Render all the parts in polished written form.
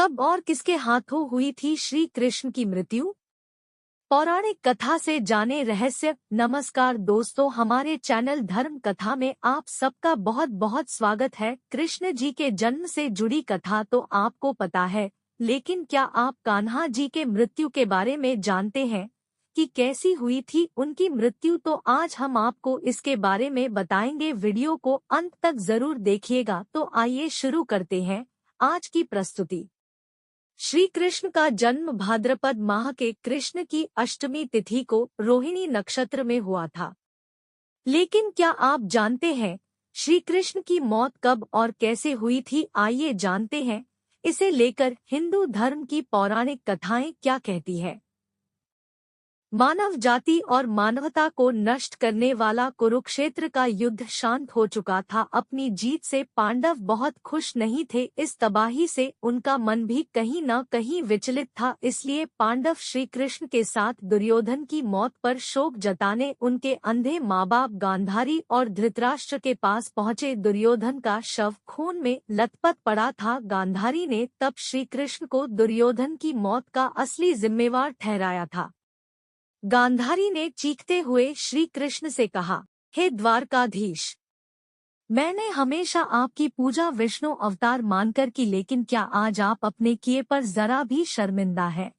कब और किसके हाथों हुई थी श्री कृष्ण की मृत्यु? पौराणिक कथा से जाने रहस्य। नमस्कार दोस्तों, हमारे चैनल धर्म कथा में आप सबका बहुत बहुत स्वागत है। कृष्ण जी के जन्म से जुड़ी कथा तो आपको पता है, लेकिन क्या आप कान्हा जी के मृत्यु के बारे में जानते हैं कि कैसी हुई थी उनकी मृत्यु? तो आज हम आपको इसके बारे में बताएंगे। वीडियो को अंत तक जरूर देखिएगा। तो आइए शुरू करते हैं आज की प्रस्तुति। श्री कृष्ण का जन्म भाद्रपद माह के कृष्ण की अष्टमी तिथि को रोहिणी नक्षत्र में हुआ था। लेकिन क्या आप जानते हैं श्री कृष्ण की मौत कब और कैसे हुई थी? आइए जानते हैं इसे लेकर हिंदू धर्म की पौराणिक कथाएं क्या कहती है। मानव जाति और मानवता को नष्ट करने वाला कुरुक्षेत्र का युद्ध शांत हो चुका था। अपनी जीत से पांडव बहुत खुश नहीं थे। इस तबाही से उनका मन भी कहीं न कहीं विचलित था। इसलिए पांडव श्री कृष्ण के साथ दुर्योधन की मौत पर शोक जताने उनके अंधे माँ बाप गांधारी और धृतराष्ट्र के पास पहुँचे। दुर्योधन का शव खून में लथपथ पड़ा था। गांधारी ने तब श्री कृष्ण को दुर्योधन की मौत का असली जिम्मेवार ठहराया था। गांधारी ने चीखते हुए श्री कृष्ण से कहा, हे द्वारकाधीश, मैंने हमेशा आपकी पूजा विष्णु अवतार मानकर की, लेकिन क्या आज आप अपने किए पर जरा भी शर्मिंदा हैं?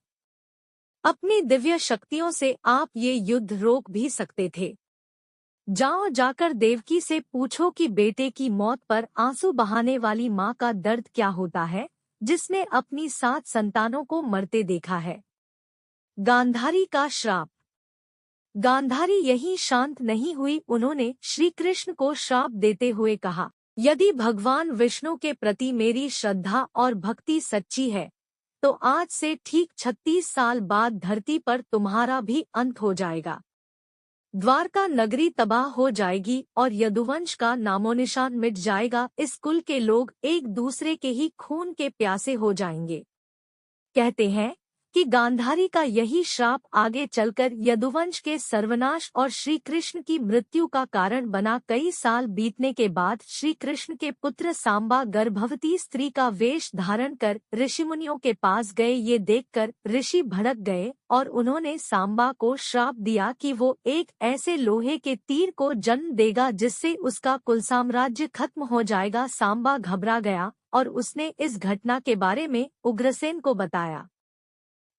अपनी दिव्य शक्तियों से आप ये युद्ध रोक भी सकते थे। जाओ जाकर देवकी से पूछो कि बेटे की मौत पर आंसू बहाने वाली माँ का दर्द क्या होता है, जिसने अपनी 7 संतानों को मरते देखा है। गांधारी का श्राप। गांधारी यही शांत नहीं हुई। उन्होंने श्री कृष्ण को श्राप देते हुए कहा, यदि भगवान विष्णु के प्रति मेरी श्रद्धा और भक्ति सच्ची है तो आज से ठीक 36 साल बाद धरती पर तुम्हारा भी अंत हो जाएगा। द्वारका नगरी तबाह हो जाएगी और यदुवंश का नामोनिशान मिट जाएगा। इस कुल के लोग एक दूसरे के ही खून के प्यासे हो जाएंगे। कहते हैं कि गांधारी का यही श्राप आगे चलकर यदुवंश के सर्वनाश और श्री कृष्ण की मृत्यु का कारण बना। कई साल बीतने के बाद श्री कृष्ण के पुत्र सांबा गर्भवती स्त्री का वेश धारण कर ऋषिमुनियों के पास गए। ये देखकर ऋषि भड़क गए और उन्होंने सांबा को श्राप दिया कि वो एक ऐसे लोहे के तीर को जन्म देगा जिससे उसका कुल साम्राज्य खत्म हो जाएगा। सांबा घबरा गया और उसने इस घटना के बारे में उग्रसेन को बताया।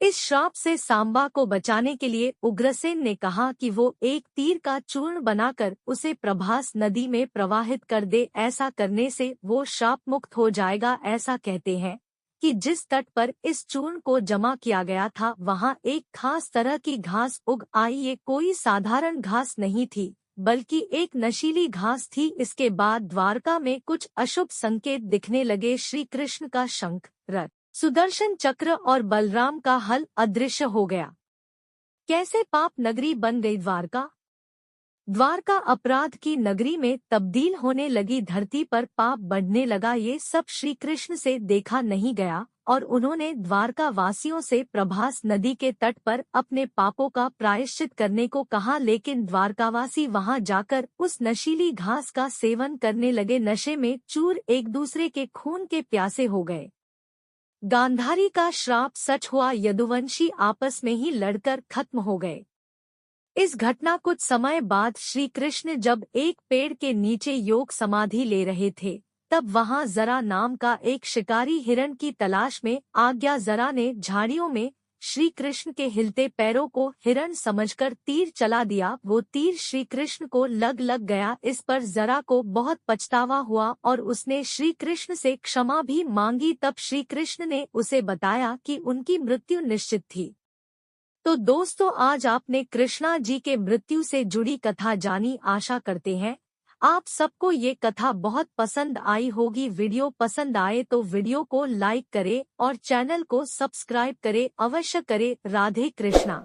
इस श्राप से सांबा को बचाने के लिए उग्रसेन ने कहा कि वो एक तीर का चूर्ण बनाकर उसे प्रभास नदी में प्रवाहित कर दे। ऐसा करने से वो श्राप मुक्त हो जाएगा। ऐसा कहते हैं कि जिस तट पर इस चूर्ण को जमा किया गया था वहाँ एक खास तरह की घास उग आई। ये कोई साधारण घास नहीं थी, बल्कि एक नशीली घास थी। इसके बाद द्वारका में कुछ अशुभ संकेत दिखने लगे। श्री कृष्ण का शंख, रथ, सुदर्शन चक्र और बलराम का हल अदृश्य हो गया। कैसे पाप नगरी बन गई द्वारका? द्वारका अपराध की नगरी में तब्दील होने लगी। धरती पर पाप बढ़ने लगा। ये सब श्री कृष्ण से देखा नहीं गया और उन्होंने द्वारका वासियों से प्रभास नदी के तट पर अपने पापों का प्रायश्चित करने को कहा। लेकिन द्वारकावासी वहां जाकर उस नशीली घास का सेवन करने लगे। नशे में चूर एक दूसरे के खून के प्यासे हो गए। गांधारी का श्राप सच हुआ। यदुवंशी आपस में ही लड़कर खत्म हो गए। इस घटना कुछ समय बाद श्री कृष्ण जब एक पेड़ के नीचे योग समाधि ले रहे थे, तब वहां जरा नाम का एक शिकारी हिरण की तलाश में आ गया। जरा ने झाड़ियों में श्री कृष्ण के हिलते पैरों को हिरण समझकर तीर चला दिया। वो तीर श्री कृष्ण को लग गया। इस पर जरा को बहुत पछतावा हुआ और उसने श्री कृष्ण से क्षमा भी मांगी। तब श्री कृष्ण ने उसे बताया कि उनकी मृत्यु निश्चित थी। तो दोस्तों, आज आपने कृष्णा जी के मृत्यु से जुड़ी कथा जानी। आशा करते हैं आप सबको ये कथा बहुत पसंद आई होगी। वीडियो पसंद आए तो वीडियो को लाइक करें और चैनल को सब्सक्राइब करें। अवश्य करें। राधे कृष्णा।